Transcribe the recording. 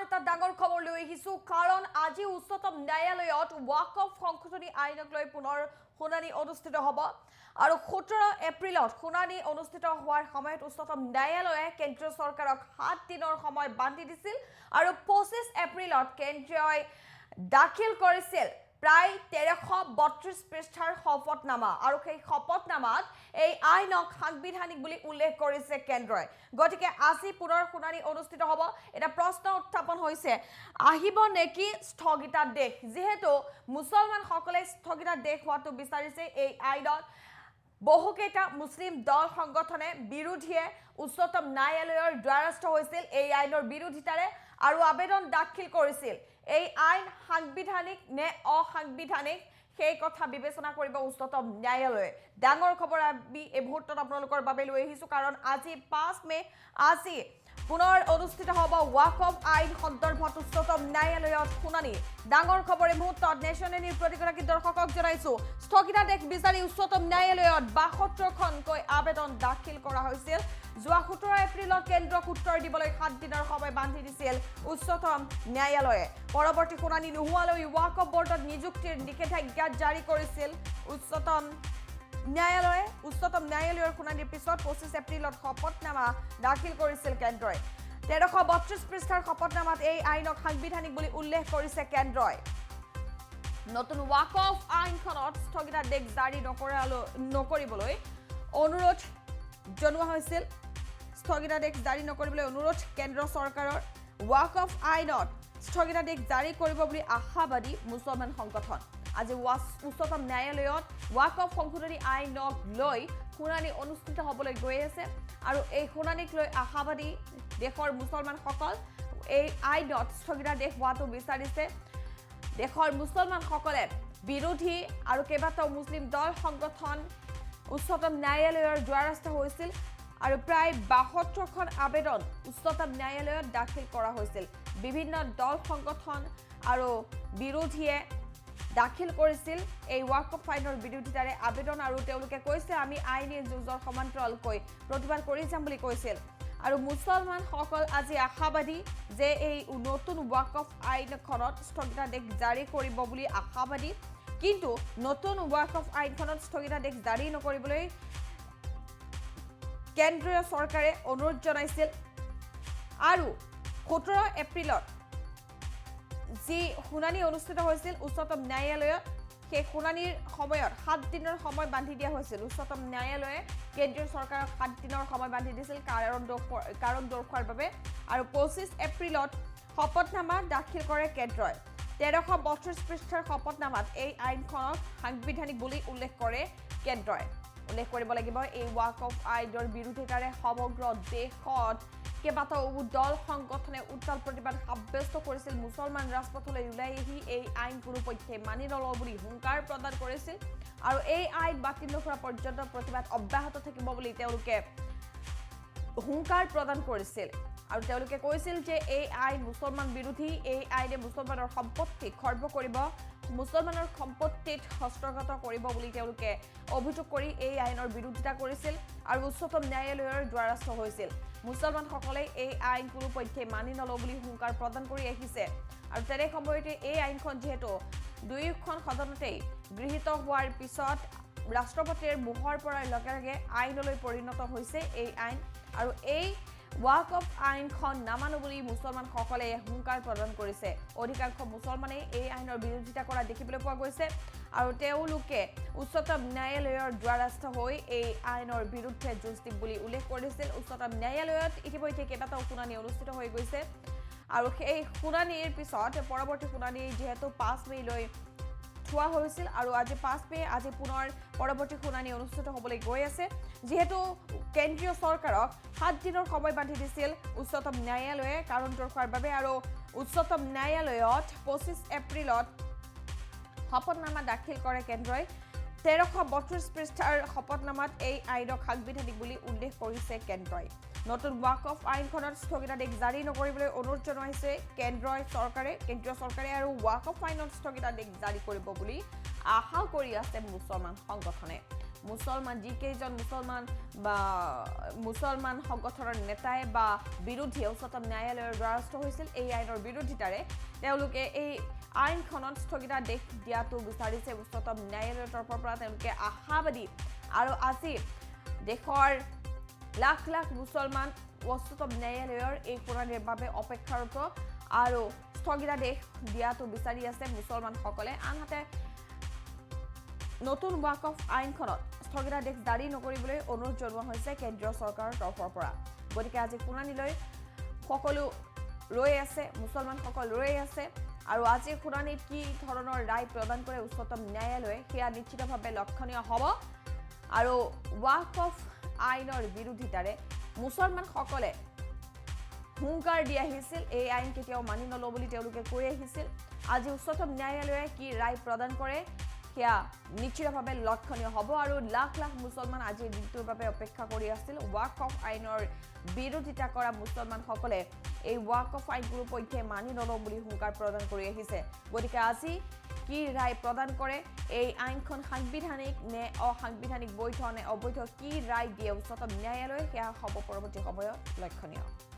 এটা ডাঙৰ খবৰ লৈ আহিছো কাৰণ আজি উচ্চতম ন্যায়ালয়ত ওয়াকফ সংশোধনী আইনক লৈ পুনৰ শুনানি অনুষ্ঠিত হ'ব আৰু 17 এপ্ৰিলত শুনানি অনুষ্ঠিত হোৱাৰ সময়ত উচ্চতম ন্যায়ালয়ে কেন্দ্ৰীয় চৰকাৰক 7 দিনৰ সময় বান্ধি দিছিল আৰু 25 এপ্ৰিলত কেন্দ্ৰই দাখিল কৰিছিল প্ৰায় 1332 পৃষ্ঠাৰ শপতনামা আৰু সেই শপতনামাত এই আইনক সাংবিধানিক বুলি উল্লেখ কৰিছে কেন্দ্ৰই গতিকে আজি পুনৰ শুনানি অনুষ্ঠিত হ'ব এটা প্ৰশ্ন উত্থাপন হৈছে আহিব নেকি স্থগিতাদেশ যেহেতু মুছলমানসকলে স্থগিতাদেশ হোৱাটো বিচাৰিছে এই আইনত বহুকেইটা মুসলিম দল সংগঠনে বিৰোধীয়ে উচ্চতম ন্যায়ালয়ৰ দ্বাৰস্থ হৈছিল এই আইনৰ বিৰোধিতাৰে আৰু আবেদন দাখিল কৰিছিল এই আইন সাংবিধানিক নে অসাংবিধানিক সেই কথা বিবেচনা কৰিব উচ্চতম ন্যায়ালয়ে ডাঙৰ খবৰ আমি এই মুহূৰ্তত আপোনালোকৰ বাবে লৈ আহিছো কাৰণ আজি 5 মে আজি পুনৰ অনুষ্ঠিত হ'ব ওয়াকফ আইন সন্দৰ্ভত উচ্চতম ন্যায়ালয়ত শুনানি ডাঙৰ খবৰ এই মুহূৰ্তত নেশ্যনে নিউজ প্ৰতিগৰাকী দৰ্শকক জনাইছো স্থগিতাদেশ বিচাৰি উচ্চতম ন্যায়ালয়ত 72খনকৈ আবেদন দাখিল কৰা হৈছিল যোৱা 17 এপ্ৰিলত কেন্দ্ৰক উত্তৰ দিবলৈ 7 দিনৰ সময় বান্ধি দিছিল উচ্চতম ন্যায়ালয়ে পৰৱৰ্তী শুনানি নোহোৱালৈ ওয়াকফ বৰ্ডত নিযুক্তিৰ নিষেধাজ্ঞা জাৰি কৰিছিল উচ্চতম ন্যায়ালয়ৰ শুনানিৰ পিছত 25 এপ্ৰিলত শপতনামা দাখিল কৰিছিল কেন্দ্ৰই 1332 পৃষ্ঠাৰ শপতনামাত এই আইনক সাংবিধানিক বুলি উল্লেখ কৰিছে কেন্দ্ৰই নতুন ওয়াকফ আইনখনত স্থগিতাদেশ জাৰি নকৰিবলৈ অনুৰোধ জনোৱা হৈছিল স্থগিতাদেশ জাৰি নকৰিবলৈ অনুৰোধ কেন্দ্ৰ চৰকাৰৰ ওয়াকফ আইনত স্থগিতাদেশ জাৰি কৰিব বুলি আশাবাদী মুছলমান সংগঠন আজি উচ্চতম ন্যায়ালয়ত ওয়াকফ সংশোধনী আইনক লৈ শুনানি অনুষ্ঠিত হ'বলৈ গৈ আছে আৰু এই শুনানিক লৈ আশাবাদী দেশৰ মুছলমানসকল এই আইনত স্থগিতাদেশ হোৱাটো বিচাৰিছে দেশৰ মুছলমানসকলে বিৰোধী আৰু কেইবাটাও মুছলিম দল সংগঠন উচ্চতম ন্যায়ালয়ৰ দ্বাৰস্থ হৈছিল আৰু প্ৰায় 72খন আবেদন উচ্চতম ন্যায়ালয়ত দাখিল কৰা হৈছিল বিভিন্ন দল সংগঠন আৰু বিৰোধীয়ে দাখিল কৰিছিল এই ওয়াকফ আইনৰ বিৰোধিতাৰে আবেদন আৰু তেওঁলোকে কৈছে আমি আইনী যুঁজৰ সমান্তৰালকৈ প্ৰতিবাদ কৰি যাম বুলি কৈছিল আৰু মুছলমানসকল আজি আশাবাদী যে এই নতুন ওয়াকফ আইনখনত স্থগিতাদেশ জাৰি কৰিব বুলি আশাবাদী কিন্তু নতুন ওয়াকফ আইনখনত স্থগিতাদেশ জাৰি নকৰিবলৈ কেন্দ্ৰীয় চৰকাৰে অনুৰোধ জনাইছিল আৰু 17 এপ্ৰিলত যি শুনানি অনুষ্ঠিত হৈছিল উচ্চতম ন্যায়ালয়ত সেই শুনানিৰ সময়ত 7 দিনৰ সময় বান্ধি দিয়া হৈছিল উচ্চতম ন্যায়ালয়ে কেন্দ্ৰীয় চৰকাৰক 7 দিনৰ সময় বান্ধি দিছিল কাৰণ দৰ্শোৱাৰ বাবে আৰু 25 এপ্ৰিলত শপতনামা দাখিল কৰে কেন্দ্ৰই 1332 পৃষ্ঠাৰ শপতনামাত এই আইনখনক সাংবিধানিক বুলি উল্লেখ কৰে কেন্দ্ৰই উল্লেখ কৰিব লাগিব এই ওয়াকফ আইনৰ বিৰোধিতাৰে সমগ্ৰ দেশত কেইবাটাও দল সংগঠনে উত্তাল প্ৰতিবাদ সাব্যস্ত কৰিছিল মুছলমান ৰাজপথলৈ ওলাই আহি এই আইন কোনোপধ্যে মানি নলওঁ বুলি হুংকাৰ প্ৰদান কৰিছিল আৰু এই আইন বাতিল নকৰা পৰ্যন্ত প্ৰতিবাদ অব্যাহত থাকিব বুলি তেওঁলোকে হুংকাৰ প্ৰদান কৰিছিল আৰু তেওঁলোকে কৈছিল যে এই আইন মুছলমান বিৰোধী এই আইনে মুছলমানৰ সম্পত্তি খৰ্ব কৰিব মুছলমানৰ সম্পত্তিত হস্তগত কৰিব বুলি তেওঁলোকে অভিযোগ কৰি এই আইনৰ বিৰোধিতা কৰিছিল আৰু উচ্চতম ন্যায়ালয়ৰ দ্বাৰস্থ হৈছিল মুছলমানসকলে এই আইন কোনোপধ্যে মানি নলওঁ বুলি হুংকাৰ প্ৰদান কৰি আহিছে আৰু তেনে সময়তে এই আইনখন যেহেতু দুয়োখন সদনতেই গৃহীত হোৱাৰ পিছত ৰাষ্ট্ৰপতিৰ মোহৰ পৰাৰ লগে লগে আইনলৈ পৰিণত হৈছে এই আইন আৰু এই ওয়াকফ আইনখন নামানো বুলি মুছলমানসকলে হুংকাৰ প্ৰদান কৰিছে অধিকাংশ মুছলমানে এই আইনৰ বিৰোধিতা কৰা দেখিবলৈ পোৱা গৈছে আৰু তেওঁলোকে উচ্চতম ন্যায়ালয়ৰ দ্বাৰস্থ হৈ এই আইনৰ বিৰুদ্ধে যুঁজ দিম বুলি উল্লেখ কৰিছিল উচ্চতম ন্যায়ালয়ত ইতিমধ্যে কেইবাটাও শুনানি অনুষ্ঠিত হৈ গৈছে আৰু সেই শুনানিৰ পিছত পৰৱৰ্তী শুনানি যেহেতু 5 মেলৈ থোৱা হৈছিল আৰু আজি 5 মে আজি পুনৰ পৰৱৰ্তী শুনানি অনুষ্ঠিত হ'বলৈ গৈ আছে যেহেতু কেন্দ্ৰীয় চৰকাৰক 7 দিনৰ সময় বান্ধি দিছিল উচ্চতম ন্যায়ালয়ে কাৰণ দৰ্শোৱাৰ বাবে আৰু উচ্চতম ন্যায়ালয়ত 25 এপ্ৰিলত শপতনামা দাখিল কৰে কেন্দ্ৰই 1332 পৃষ্ঠাৰ শপতনামাত এই আইনক সাংবিধানিক বুলি উল্লেখ কৰিছে কেন্দ্ৰই নতুন ওয়াকফ আইনখনত স্থগিতাদেশ জাৰি নকৰিবলৈ অনুৰোধ জনাইছে কেন্দ্ৰীয় চৰকাৰে আৰু ওয়াকফ আইনত স্থগিতাদেশ জাৰি কৰিব বুলি আশা কৰি আছে মুছলমান সংগঠনে মুছলমান যিকেইজন মুছলমান সংগঠনৰ নেতাই বা বিৰোধীয়ে উচ্চতম ন্যায়ালয়ৰ দ্বাৰস্থ হৈছিল এই আইনৰ বিৰোধিতাৰে তেওঁলোকে এই আইনখনত স্থগিতাদেশ দিয়াটো বিচাৰিছে উচ্চতম ন্যায়ালয়ৰ তৰফৰ পৰা তেওঁলোকে আশাবাদী আৰু আজি দেশৰ লাখ লাখ মুছলমান উচ্চতম ন্যায়ালয়ৰ এই শুনানিৰ বাবে অপেক্ষাৰত আৰু স্থগিতাদেশ দিয়াটো বিচাৰি আছে মুছলমানসকলে আনহাতে নতুন ৱাকফ আইনখনত স্থগিতাদেশ জাৰি নকৰিবলৈ অনুৰোধ জনোৱা হৈছে কেন্দ্ৰীয় চৰকাৰৰ তৰফৰ পৰা গতিকে আজি শুনানিলৈ সকলো ৰৈ আছে মুছলমানসকল ৰৈ আছে আৰু আজি শুনানিত কি ধৰণৰ ৰায় প্ৰদান কৰে উচ্চতম ন্যায়ালয়ে সেয়া নিশ্চিতভাৱে লক্ষণীয় হ'ব আৰু ৱাকফ আইনৰ বিৰোধিতাৰে মুছলমানসকলে হুংকাৰ দি আহিছিল এই আইন কেতিয়াও মানি নলওঁ বুলি তেওঁলোকে কৈ আহিছিল আজি উচ্চতম ন্যায়ালয়ে কি ৰায় প্ৰদান কৰে সেয়া নিশ্চিতভাৱে লক্ষণীয় হ'ব আৰু লাখ লাখ মুছলমান আজিৰ দিনটোৰ বাবে অপেক্ষা কৰি আছিল ৱাকফ আইনৰ বিৰোধিতা কৰা মুছলমানসকলে এই ৱাকফ আইন কোনো পক্ষে মানি নলওঁ বুলি হুংকাৰ প্ৰদান কৰি আহিছে গতিকে আজি কি ৰায় প্ৰদান কৰে এই আইনখন সাংবিধানিক নে অসাংবিধানিক বৈধ নে অবৈধ কি ৰায় দিয়ে উচ্চতম ন্যায়ালয়ে সেয়া হ'ব পৰৱৰ্তী সময়ত লক্ষণীয়